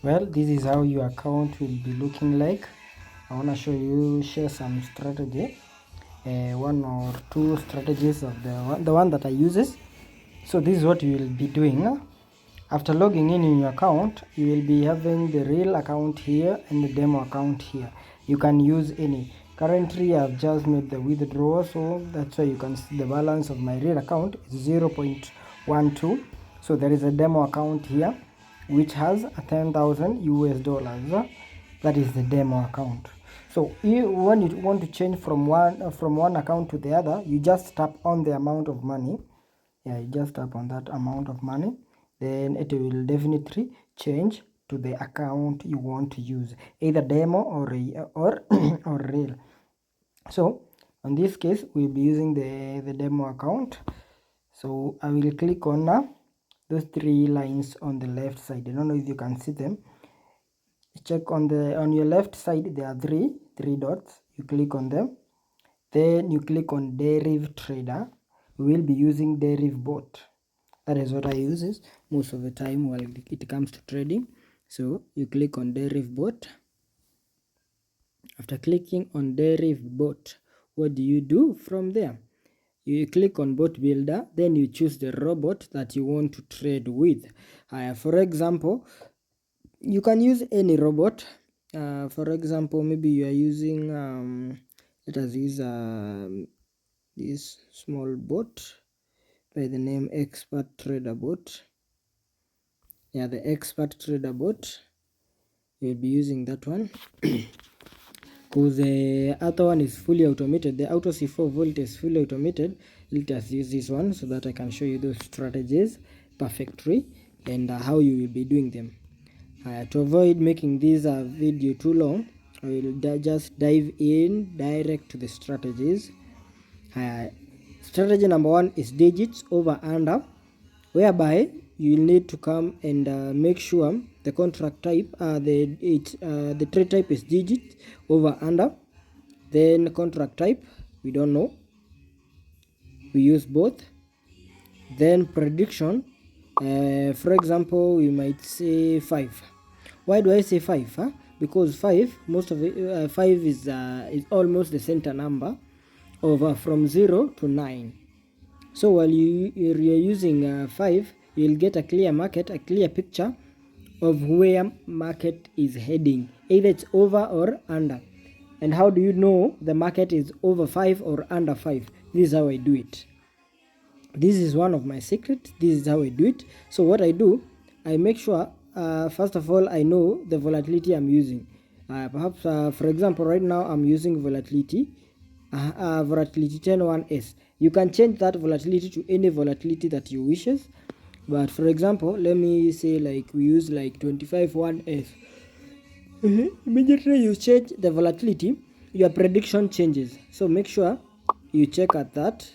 Well, this is how your account will be looking like. I want to share some strategy, one or two strategies of the one that I uses. So this is what you will be doing. After logging in your account, you will be having the real account here and the demo account here. You can use any. Currently, I've just made the withdrawal, so that's why you can see the balance of my real account is 0.12. So there is a demo account here which has a 10,000 US dollars. That is the demo account. So when you want to change from one account to the other, you just tap on the amount of money. Yeah, you just tap on that amount of money, then it will definitely change to the account you want to use, either demo or or real. So in this case, we'll be using the demo account. So I will click on those three lines on the left side. I don't know if you can see them. Check on your left side, there are three dots. You click on them, then you click on deriv trader. We will be using deriv bot. That is what I use most of the time while it comes to trading. So you click on deriv bot. After clicking on deriv bot, what do you do from there? You click on bot builder, then you choose the robot that you want to trade with. For example, you can use any robot. For example, maybe you are using let us use this small bot by the name expert trader bot. Yeah, the expert trader bot, you'll be using that one because the other one is fully automated. The auto C4 volt is fully automated. Let us use this one so that I can show you those strategies perfectly and how you will be doing them. To avoid making this video too long, I will just dive in direct to the strategies. Strategy number one is digits over under, whereby you need to come and make sure the contract type, the trade type is digit over under. Then contract type, we don't know, we use both. Then prediction, for example, we might say 5. Why do I say 5? Because 5, most of it, 5 is almost the center number of from 0 to 9. So while you're using 5, you'll get a clear market, a clear picture of where market is heading, either it's over or under. And how do you know the market is over 5 or under 5? This is how I do it. This is one of my secrets. This is how I do it. So what I do, I make sure first of all I know the volatility I'm using. Perhaps for example, right now I'm using volatility 101S. You can change that volatility to any volatility that you wishes, but for example, let me say like we use like 251S. Immediately you change the volatility, your prediction changes. So make sure you check at that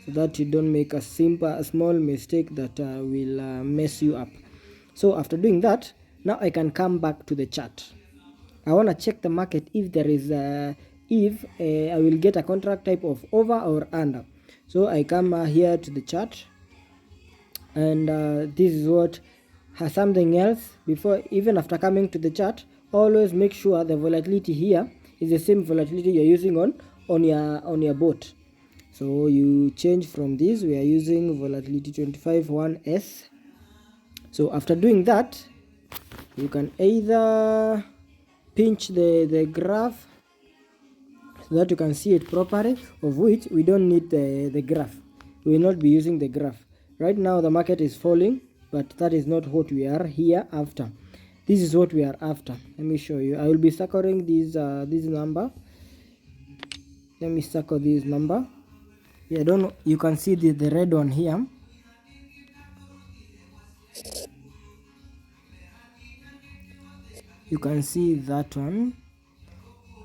so that you don't make a small mistake that will mess you up. So after doing that, now I can come back to the chart. I want to check the market if there is I will get a contract type of over or under. So I come here to the chart, and this is what has something else. Before, even after coming to the chart, always make sure the volatility here is the same volatility you're using on your bot. So you change from this. We are using volatility 251S. So after doing that, you can either pinch the graph so that you can see it properly, of which we don't need the graph. We will not be using the graph. Right now the market is falling, but that is not what we are here after. This is what we are after. Let me show you. I will be circling this number. Let me circle this number. Yeah, I don't know. You can see the red one here. You can see that one.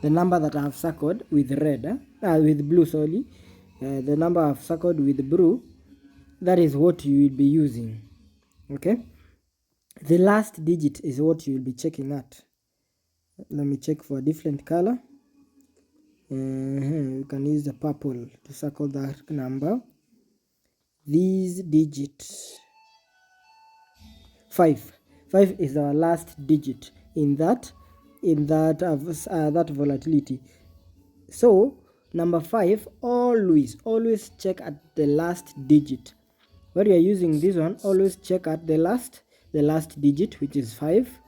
The number that I have circled with red, with blue, sorry. The number I have circled with blue, that is what you will be using. Okay. The last digit is what you will be checking at. Let me check for a different color. You can use the purple to circle that number. These digits 5 5 is our last digit in that that volatility. So number 5, always check at the last digit. When you are using this one, always check at the last digit, which is 5.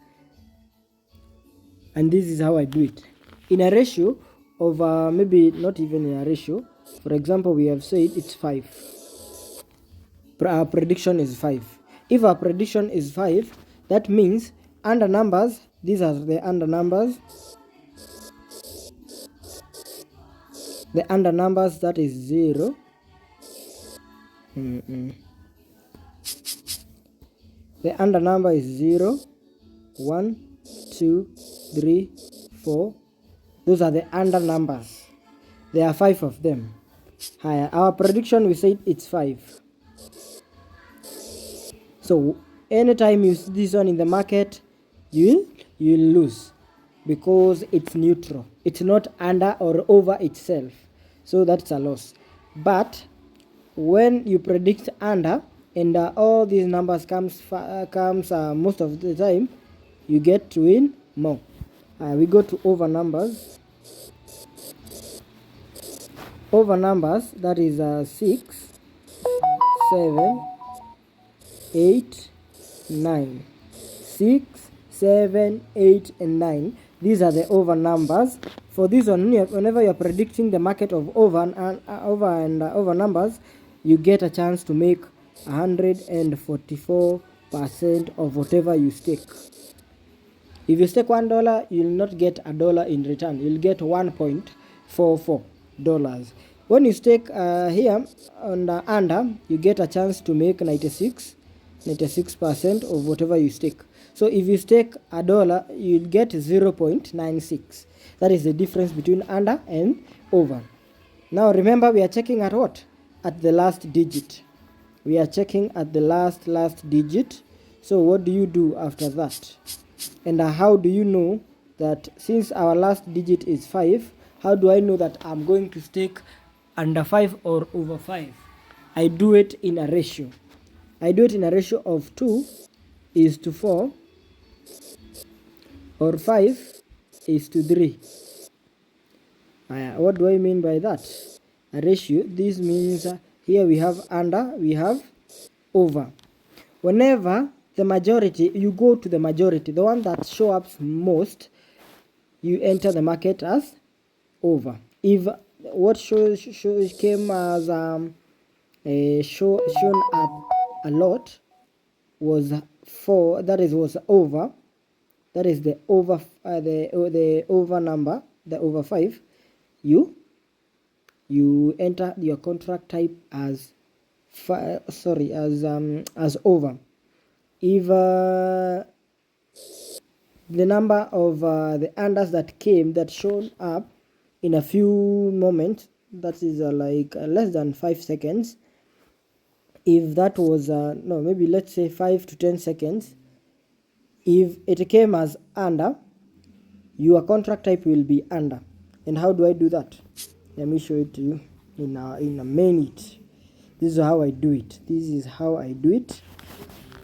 And this is how I do it in a ratio of maybe not even in a ratio. For example, we have said it's 5. Our prediction is 5. If our prediction is 5, that means under numbers, these are the under numbers. The under numbers, that is 0. The under number is 0, 1, 2, 3, 4. Those are the under numbers. There are 5 of them. Our prediction, we said it's 5. So anytime you see this one in the market, you'll lose, because it's neutral. It's not under or over itself, so that's a loss. But when you predict under and all these numbers comes most of the time, you get to win more. We go to over numbers. Over numbers, that is 6, 7, 8, 9. 6, 7, 8, and 9. These are the over numbers. For this one, whenever you're predicting the market of over numbers, you get a chance to make 144% of whatever you stake. If you stake $1, you'll not get $1 in return. You'll get $1.44. When you stake here on under, you get a chance to make 96% of whatever you stake. So if you stake $1, you'll get 0.96. That is the difference between under and over. Now remember, we are checking at what? At the last digit. We are checking at the last digit. So what do you do after that? And how do you know that since our last digit is 5, how do I know that I'm going to stake under 5 or over 5? I do it in a ratio. I do it in a ratio of 2:4 or 5:3. What do I mean by that? A ratio. This means here we have under, we have over. Whenever the majority, you go to the majority, the one that shows up most, you enter the market as over. If what came as shown up a lot was 4, that is was over, that is the over the over number, the over 5, you enter your contract type as as over. If the number of the unders that came, that shown up in a few moments, that is like less than 5 seconds, if that was no, maybe let's say 5 to 10 seconds, if it came as under, your contract type will be under. And how do I do that? Let me show it to you in a minute. This is how I do it.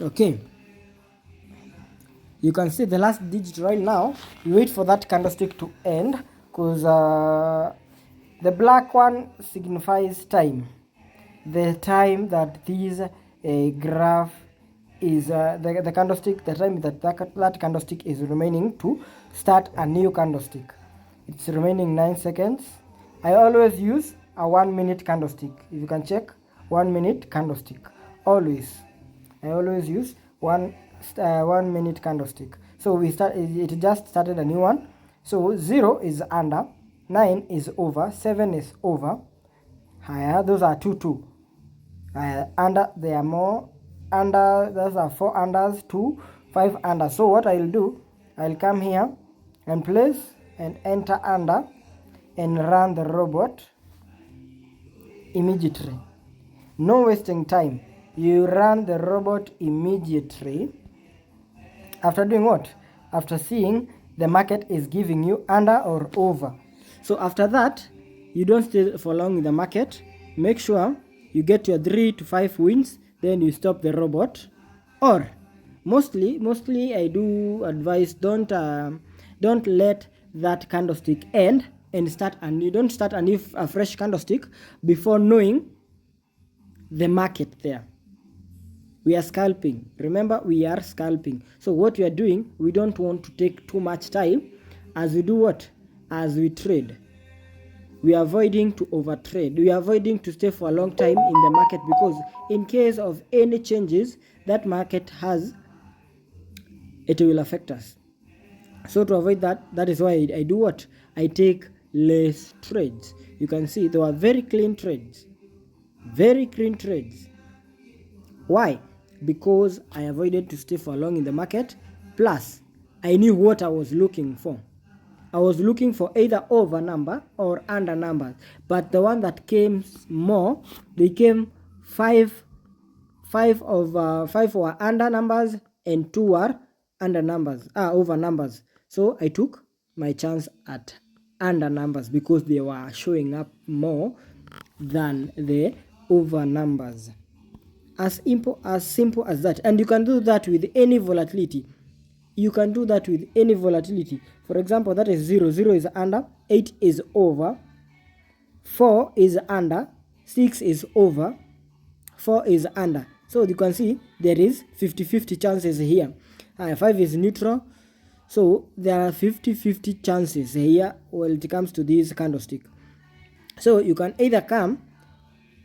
Okay, you can see the last digit right now. You wait for that candlestick to end, because the black one signifies time, the time that this graph is the candlestick, the time that candlestick is remaining to start a new candlestick. It's remaining 9 seconds. I always use a 1 minute candlestick. If you can check, 1 minute candlestick. I always use 1 minute candlestick. So it just started a new one. So 0 is under, 9 is over, 7 is over. Those are 2. Under, there are more under, those are 4 unders, 2, 5 under. So what I'll do, I'll come here and place and enter under and run the robot immediately. No wasting time. You run the robot immediately. After doing what? After seeing the market is giving you under or over. So after that, you don't stay for long in the market. Make sure you get your 3 to 5 wins, then you stop the robot. Or Mostly I do advise, don't let that candlestick end and start, and you don't start a fresh candlestick before knowing the market there. We are scalping. Remember, we are scalping. So what we are doing, we don't want to take too much time as we do what? As we trade. We are avoiding to overtrade. We are avoiding to stay for a long time in the market, because in case of any changes that market has, it will affect us. So to avoid that, that is why I do what? I take less trades. You can see they were very clean trades. Very clean trades. Why? Because I avoided to stay for long in the market, plus I knew what I was looking for. I was looking for either over number or under number, but the one that came more, they came five were under numbers and 2 were under numbers, over numbers. So I took my chance at under numbers because they were showing up more than the over numbers. As simple as that. And you can do that with any volatility. You can do that with any volatility. For example, that is 0. 0 is under, 8 is over, 4 is under, 6 is over, 4 is under. So you can see there is 50-50 chances here. 5 is neutral. So there are 50-50 chances here when it comes to this candlestick. So you can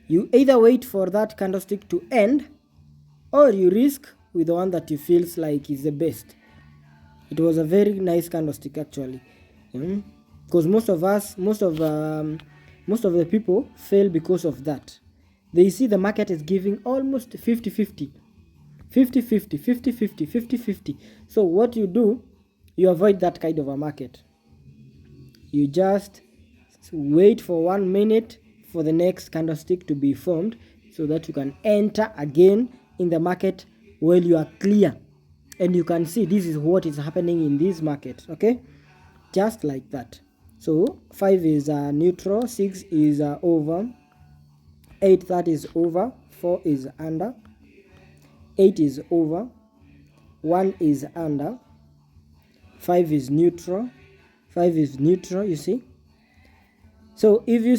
you either wait for that candlestick to end, or you risk with the one that you feels like is the best. It was a very nice candlestick actually, because most of the people fail because of that. They see the market is giving almost 50-50. 50-50, 50-50, 50-50. So what you do, you avoid that kind of a market. You just wait for 1 minute for the next candlestick to be formed, so that you can enter again in the market while you are clear, and you can see this is what is happening in this market. Okay, just like that. So 5 is neutral, 6 is over, 8 that is over, 4 is under, 8 is over, 1 is under, 5 is neutral, 5 is neutral, you see. So if you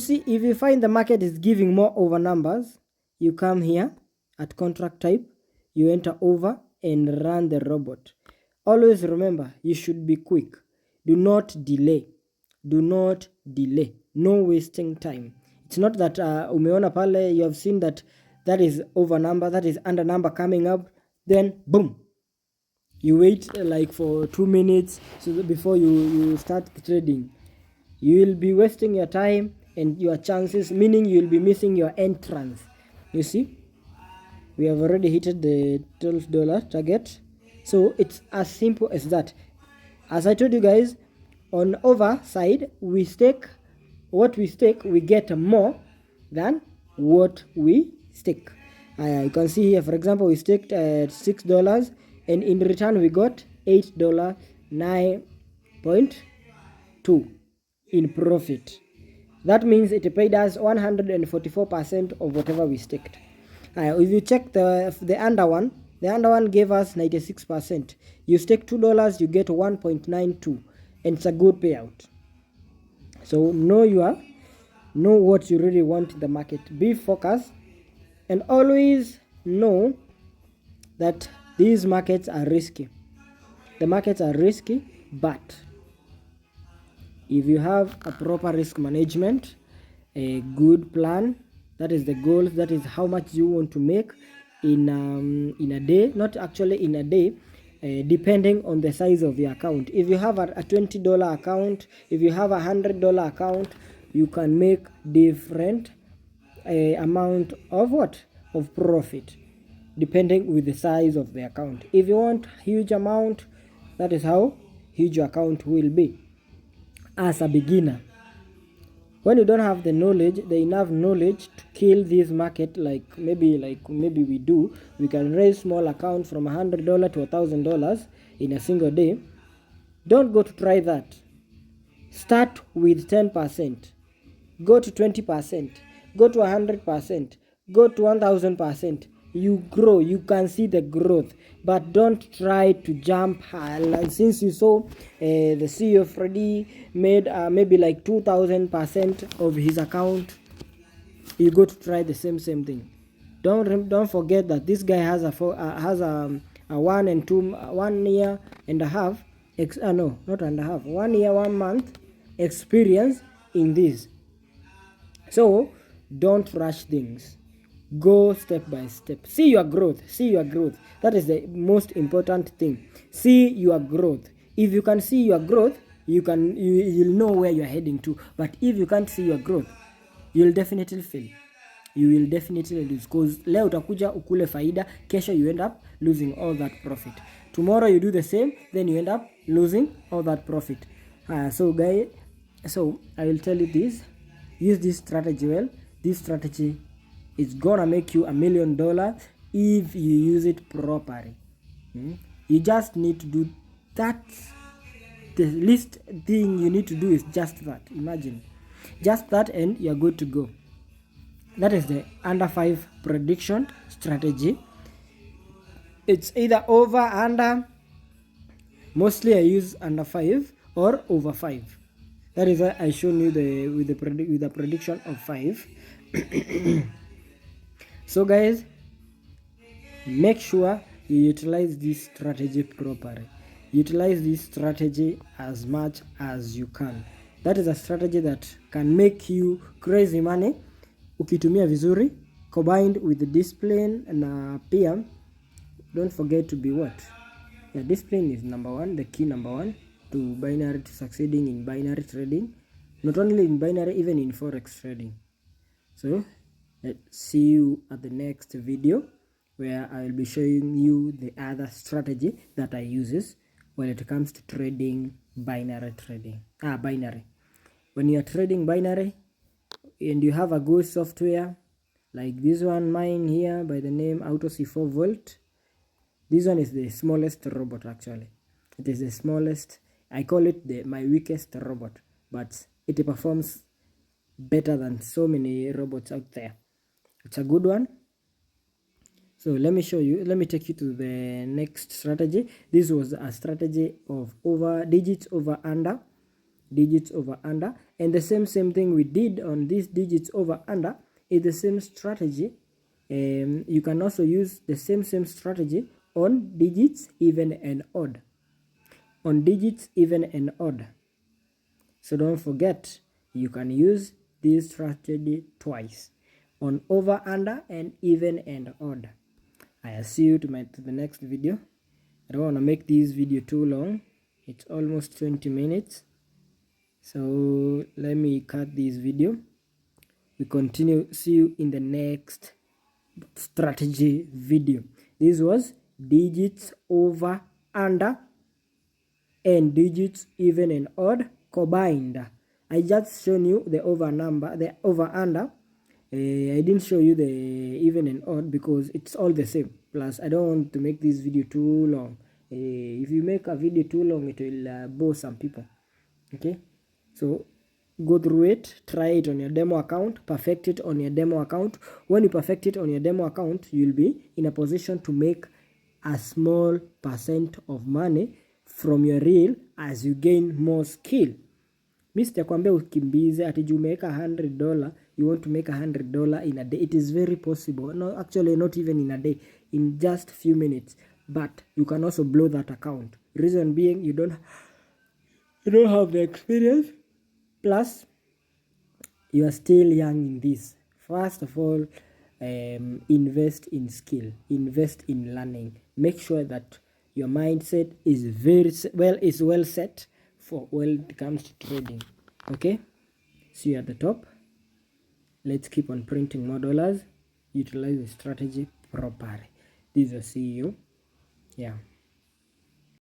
find the market is giving more over numbers, you come here at contract type, you enter over and run the robot. Always remember, you should be quick. Do not delay. Do not delay. No wasting time. It's not that umeona pale, you have seen that is over number, that is under number coming up, then boom, you wait like for 2 minutes so that before you start trading. You will be wasting your time and your chances, meaning you will be missing your entrance. You see, we have already hit the $12 target. So it's as simple as that. As I told you guys, on over side, we stake what we stake, we get more than what we stake. You can see here, for example, we staked at $6 and in return we got $8, 9.2 in profit. That means it paid us 144% of whatever we staked. If you check the under one gave us 96%. You stake $2, you get 1.92, and it's a good payout. So know what you really want in the market. Be focused, and always know that these markets are risky. The markets are risky, but if you have a proper risk management, a good plan, that is the goal, that is how much you want to make in a day, not actually in a day, depending on the size of your account. If you have a $20 account, if you have a $100 account, you can make different amount of profit, depending with the size of the account. If you want huge amount, that is how huge your account will be. As a beginner, when you don't have the enough knowledge to kill this market, like maybe we do, we can raise small account from $100 to $1,000 in a single day. Don't go to try that. Start with 10%, go to 20%, go to 100%, go to 1000%, you grow, you can see the growth, but don't try to jump high. Since you saw the CEO Freddy made maybe like 2000% of his account, you go to try the same thing. Don't forget that this guy has a 1 year and a half no, not and a half, 1 year 1 month experience in this. So don't rush things, go step by step, see your growth. That is the most important thing. See your growth. If you can see your growth, you'll know where you're heading to. But if you can't see your growth, you'll definitely fail. You will definitely lose, because leo utakuja ukule faida, kesho you end up losing all that profit. Tomorrow you do the same, then you end up losing all that profit. So guys, so I will tell you this: use this strategy well. This strategy is gonna make you $1 million if you use it properly. You just need to do that. The least thing you need to do is just that. Imagine just that, and you're good to go. That is the under 5 prediction strategy. It's either over, under. Mostly I use under 5 or over 5. That is why I shown you with the prediction of 5. So guys, make sure you utilize this strategy properly. Utilize this strategy as much as you can. That is a strategy that can make you crazy money ukitumia vizuri, combined with the discipline. Na pia don't forget to be what? Yeah, discipline is number 1, the key number 1 to succeeding in binary trading. Not only in binary, even in forex trading. So let's see you at the next video, where I will be showing you the other strategy that I uses when it comes to trading binary trading. Binary. When you are trading binary and you have a good software like this one, mine here by the name Auto C4 Volt. This one is the smallest robot actually. It is the smallest. I call it my weakest robot, but it performs better than so many robots out there. It's a good one. So let me show you, let me take you to the next strategy. This was a strategy of digits over under, and the same thing we did on these digits over under is the same strategy. You can also use the same strategy on digits even and odd. So don't forget, you can use this strategy twice, on over, under, and even and odd. I'll see you to the next video. I don't want to make this video too long. It's almost 20 minutes. So let me cut this video. We continue. See you in the next strategy video. This was digits over, under, and digits even and odd combined. I just shown you the over number, the over under. I didn't show you the even and odd because it's all the same. Plus, I don't want to make this video too long. If you make a video too long, it will bore some people. Okay, so go through it, try it on your demo account, perfect it on your demo account. When you perfect it on your demo account, you'll be in a position to make a small percent of money from your real as you gain more skill. Mi sitakwambia ukimbize ati juu umeweka $100, you want to make $100 in a day. It is very possible. No, actually not even in a day, in just few minutes. But you can also blow that account. Reason being, you don't have the experience. Plus, you are still young in this. First of all, invest in skill, invest in learning. Make sure that your mindset is well set for when it comes to trading. Okay, see you at the top. Let's keep on printing more dollars. Utilize the strategy properly. This is a CEO. Yeah.